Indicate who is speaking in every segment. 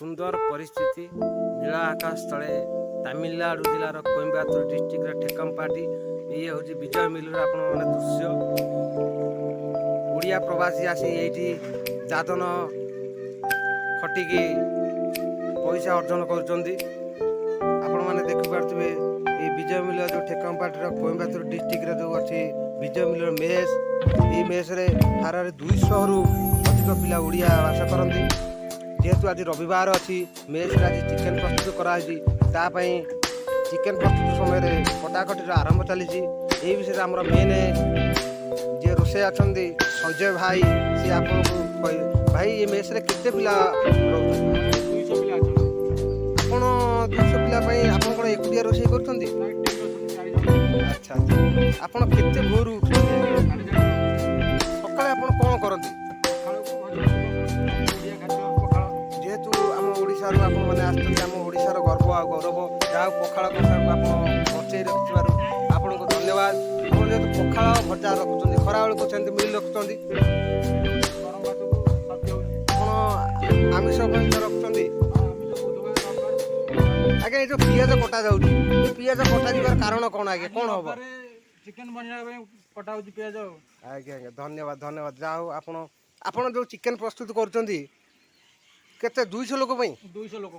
Speaker 1: सुंदर परिस्थिति नीला आकाश तले तमिलनाडु जिलार कोयम्बाटूर डिस्ट्रिक्ट ठेकमपाटी ये हूँ विजय मिलर आप दृश्य ओडिया प्रवासी आसी ये जातन खटिकी पैसा अर्जन करें ये विजय मिलर जो ठेकमपाटी कोयम्बाटूर डिस्ट्रिक्ट जो अच्छी विजय मिलर मेस ये मेस हार 200 रु अधिक पिला ओडिया बास करती जेहेतु आज रविवार अच्छी मेस आज चिकेन प्रस्तुत कराई चिकेन प्रस्तुत समय कटाकटी आरंभ चली विषय आम मेन जे रोसे अच्छा संजय भाई सी आपको भाई ये मेस केते पिला आपण 200 पिला आप एकुटिया रोसे कर अच्छा आपण केते भोर सकाଳେ ଆପଣ କଣ କରନ୍ତି जेहेतु आम ओडिशारू आपण मैंने आसुच्च आम ओडिशार गर्व आ गौरव जहाँ पखाड़ कथाକୁ ଆପଣ ବଞ୍ଚେଇ ରଖିଥିବାରୁ ଆପଣଙ୍କୁ ଧନ୍ୟବାଦ। ଆପଣ ଯେହେତୁ ପଖାଳ ଭଜା ରଖୁଛନ୍ତି ଖରାବେଳକୁ ସେମିତି ମିଲ୍ ରଖୁଛନ୍ତି ଆପଣ ଆମିଷ ରଖୁଛନ୍ତି ଆଜ୍ଞା ଏ ଯେଉଁ ପିଆଜ କଟା ଯାଉଛି ଏ ପିଆଜ କଟା ଯିବାର କାରଣ କ'ଣ ଆଜ୍ଞା କ'ଣ ହବ
Speaker 2: चिकेन बनवा कटा हो पियाज
Speaker 1: आज्ञा आज्ञा धन्यवाद धन्यवाद जहाँ हूँ आपण जो चिकेन प्रस्तुत करुँचे केते 200 लोक
Speaker 2: 200 लोक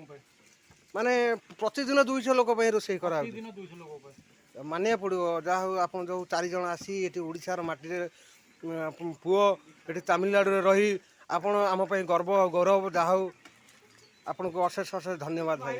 Speaker 1: माने प्रतिदिन 200 लोक रोषे करा मानिया पड़ो जहाँ हूँ आप जो 4 जन आसी ये ओडिशार माटी पुओ ये तमिलनाडु रही आपण आम गर्व गौरव जहाँ हूँ आपन को अशेष अशेष धन्यवाद भाई।